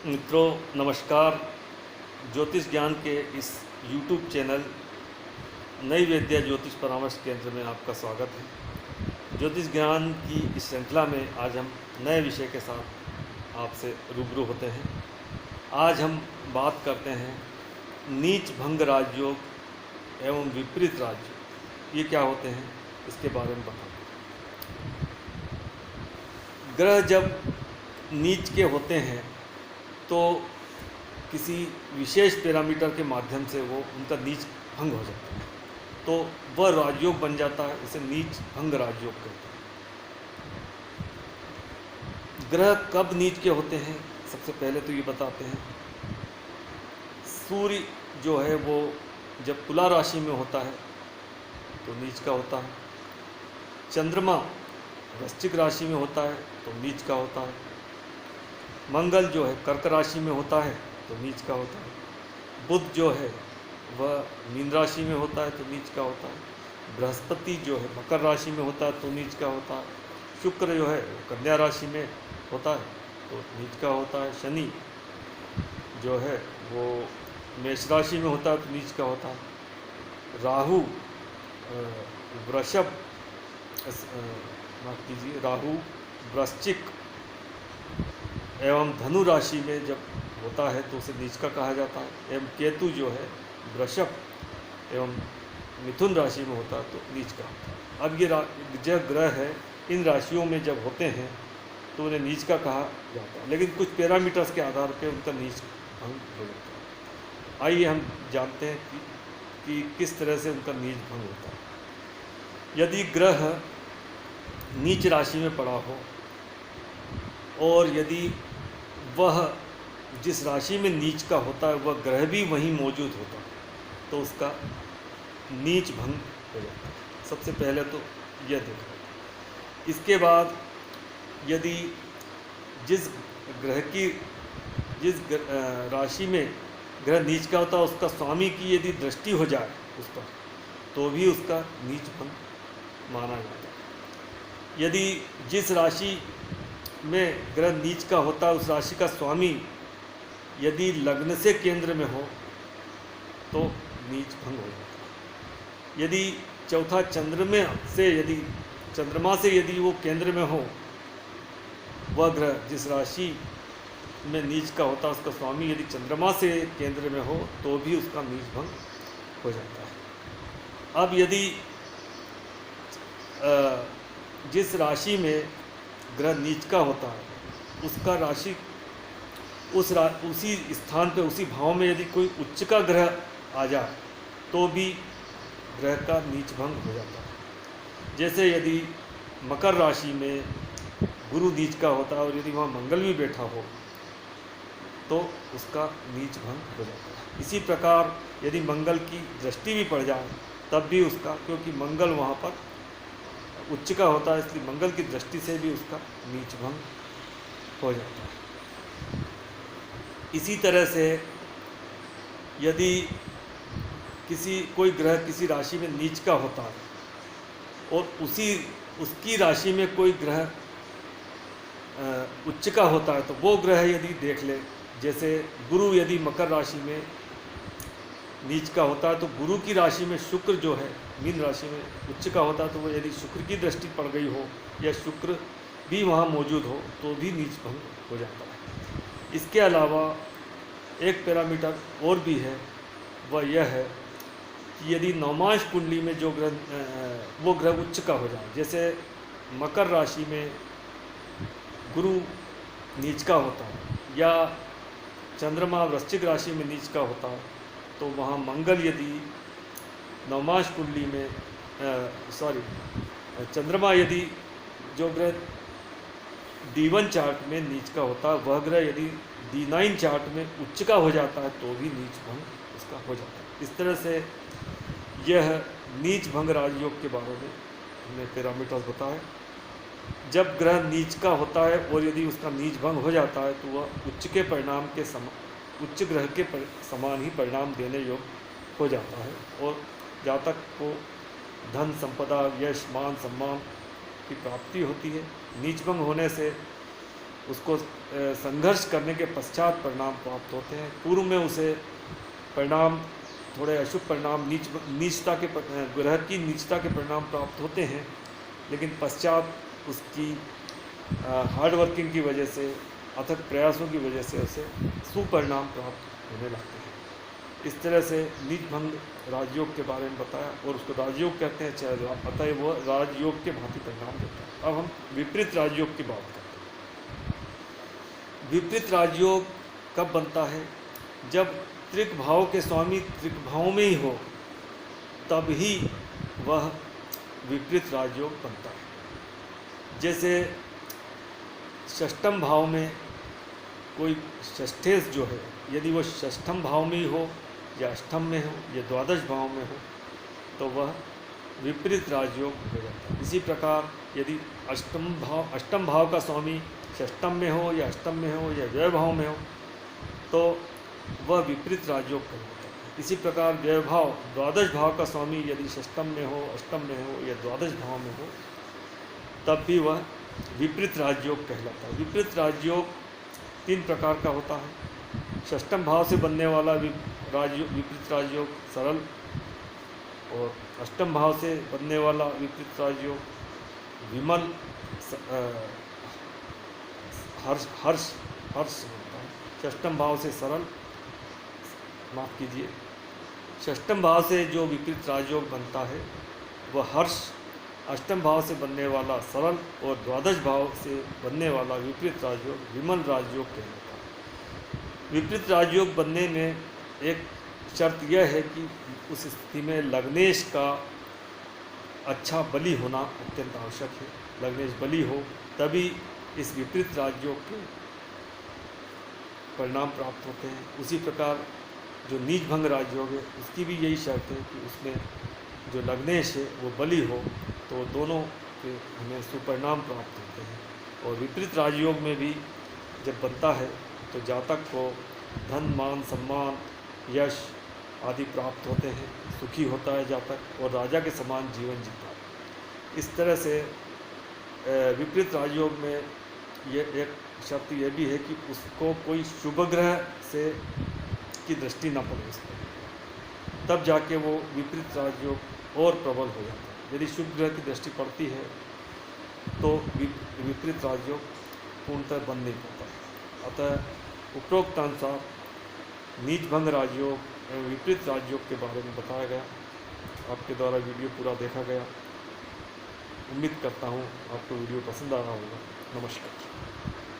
मित्रों नमस्कार। ज्योतिष ज्ञान के इस YouTube चैनल नई विद्या ज्योतिष परामर्श केंद्र में आपका स्वागत है। ज्योतिष ज्ञान की इस श्रृंखला में आज हम नए विषय के साथ आपसे रूबरू होते हैं। आज हम बात करते हैं नीच भंग राजयोग एवं विपरीत राजयोग, ये क्या होते हैं इसके बारे में बताते हैं। ग्रह जब नीच के होते हैं तो किसी विशेष पैरामीटर के माध्यम से वो उनका नीच भंग हो जाता है, तो वह राजयोग बन जाता है। उसे नीच भंग राजयोग कहते हैं। ग्रह कब नीच के होते हैं, सबसे पहले तो ये बताते हैं। सूर्य जो है वो जब तुला राशि में होता है तो नीच का होता है। चंद्रमा वृश्चिक राशि में होता है तो नीच का होता है। मंगल जो है कर्क राशि में होता है तो नीच का होता है। बुध जो है वह मीन राशि में होता है तो नीच का होता है। बृहस्पति जो है मकर राशि में होता है तो नीच का होता है। शुक्र जो है कन्या राशि में होता है तो नीच का होता है। शनि जो है वो मेष राशि में होता है तो नीच का होता है। राहु वृषभ माफ कीजिए राहु वृश्चिक एवं धनु राशि में जब होता है तो उसे नीच का कहा जाता है। एवं केतु जो है वृषभ एवं मिथुन राशि में होता है तो नीच का होता है। अब ये जो ग्रह है इन राशियों में जब होते हैं तो उन्हें नीच का कहा जाता है, लेकिन कुछ पैरामीटर्स के आधार पर उनका नीच भंग हो जाता है। आइए हम जानते हैं कि किस तरह से उनका नीच भंग होता है। यदि ग्रह नीच राशि में पड़ा हो और यदि वह जिस राशि में नीच का होता है वह ग्रह भी वहीं मौजूद होता है तो उसका नीच भंग हो जाता है। सबसे पहले तो यह देखो। इसके बाद यदि जिस राशि में ग्रह नीच का होता है उसका स्वामी की यदि दृष्टि हो जाए उस पर तो भी उसका नीच भंग माना जाता है। यदि जिस राशि में ग्रह नीच का होता है उस राशि का स्वामी यदि लग्न से केंद्र में हो तो नीच भंग हो जाता है। यदि चौथा चंद्रमा से यदि वो केंद्र में हो, वह ग्रह जिस राशि में नीच का होता है उसका स्वामी यदि चंद्रमा से केंद्र में हो तो भी उसका नीच भंग हो जाता है। अब यदि जिस राशि में ग्रह नीच का होता है उसका राशि उसी स्थान पे उसी भाव में यदि कोई उच्च का ग्रह आ जाए तो भी ग्रह का नीच भंग हो जाता है। जैसे यदि मकर राशि में गुरु नीच का होता है और यदि वहाँ मंगल भी बैठा हो तो उसका नीच भंग हो जाता है। इसी प्रकार यदि मंगल की दृष्टि भी पड़ जाए तब भी उसका, क्योंकि मंगल वहाँ पर उच्च का होता है इसलिए मंगल की दृष्टि से भी उसका नीच भंग हो जाता है। इसी तरह से यदि कोई ग्रह किसी राशि में नीच का होता है और उसकी राशि में कोई ग्रह उच्च का होता है तो वो ग्रह यदि देख ले, जैसे गुरु यदि मकर राशि में नीच का होता है तो गुरु की राशि में शुक्र जो है मीन राशि में उच्च का होता है तो वो यदि शुक्र की दृष्टि पड़ गई हो या शुक्र भी वहाँ मौजूद हो तो भी नीच भंग हो जाता है। इसके अलावा एक पैरामीटर और भी है, वह यह है कि यदि नवमांश कुंडली में जो वो ग्रह उच्च का हो जाए, जैसे मकर राशि में गुरु नीच का होता है या चंद्रमा वृश्चिक राशि में नीच का होता है तो वहाँ मंगल यदि नवमांश कुंडली में चंद्रमा यदि जो ग्रह D1 चार्ट में नीच का होता है वह ग्रह यदि D9 चार्ट में उच्च का हो जाता है तो भी नीच भंग उसका हो जाता है। इस तरह से यह नीच भंग राजयोग के बारे में हमने पैरामीटर्स बताए। जब ग्रह नीच का होता है और यदि उसका नीच भंग हो जाता है तो वह उच्च ग्रह के समान ही परिणाम देने योग्य हो जाता है और जातक को धन संपदा यश मान सम्मान की प्राप्ति होती है। नीच भंग होने से उसको संघर्ष करने के पश्चात परिणाम प्राप्त होते हैं। पूर्व में उसे परिणाम थोड़े अशुभ परिणाम, नीचता के ग्रह की नीचता के परिणाम प्राप्त होते हैं, लेकिन पश्चात उसकी हार्ड वर्किंग की वजह से, अथक प्रयासों की वजह से उसे सुपरिणाम प्राप्त होने लगते हैं। इस तरह से नीच भंग राजयोग के बारे में बताया, और उसको राजयोग कहते हैं, चाहे अतः वो राजयोग के भांति परिणाम देता है। अब हम विपरीत राजयोग की बात करते हैं। विपरीत राजयोग कब बनता है? जब त्रिक भाव के स्वामी त्रिक भाव में ही हो, तब ही वह विपरीत राजयोग बनता है। जैसे षष्ठम भाव में कोई षष्ठेश जो है, यदि वो षष्ठम भाव में ही हो या अष्टम में हो या द्वादश भाव में हो, तो वह विपरीत राजयोग हो जाता है। इसी प्रकार यदि अष्टम भाव का स्वामी षष्ठम में हो या अष्टम में हो या व्यय भाव में हो, तो वह विपरीत राजयोग कहलाता है। इसी प्रकार व्यय भाव, द्वादश भाव का स्वामी यदि षष्ठम में हो, अष्टम में हो या द्वादश भाव में हो, तब भी वह विपरीत राजयोग कहलाता है। विपरीत राजयोग 3 प्रकार का होता है। षष्ठम भाव से बनने वाला विपरीत राजयोग सरल, और अष्टम भाव से बनने वाला विपरीत राजयोग विमल, हर्ष होता है। षष्ठम भाव से सरल, माफ़ कीजिए, षष्ठम भाव से जो विपरीत राजयोग बनता है वह हर्ष, अष्टम भाव से बनने वाला सरल, और द्वादश भाव से बनने वाला विपरीत राजयोग विमल राजयोग कहलाता है। विपरीत राजयोग बनने में एक शर्त यह है कि उस स्थिति में लग्नेश का अच्छा बली होना अत्यंत आवश्यक है। लग्नेश बली हो तभी इस विपरीत राजयोग के परिणाम प्राप्त होते हैं। उसी प्रकार जो नीच भंग राजयोग है, उसकी भी यही शर्त है कि उसमें जो लग्नेश है वो बली हो, तो दोनों के हमें सुपरिणाम प्राप्त होते हैं। और विपरीत राजयोग में भी जब बनता है तो जातक को धन, मान, सम्मान, यश आदि प्राप्त होते हैं, सुखी होता है जातक, और राजा के समान जीवन जीता है। इस तरह से विपरीत राजयोग में ये एक शर्त यह भी है कि उसको कोई शुभ ग्रह से की दृष्टि न पड़े उस पर, तब जाके वो विपरीत राजयोग और प्रबल हो जाता है। यदि शुभ ग्रह की दृष्टि पड़ती है तो विपरीत राजयोग पूर्णतः बन नहीं पाता। अतः उपरोक्त अनुसार नीच भंग राजयोग एवं विपरीत राजयोग के बारे में बताया गया। आपके द्वारा वीडियो पूरा देखा गया। उम्मीद करता हूँ आपको वीडियो पसंद आ रहा होगा। नमस्कार।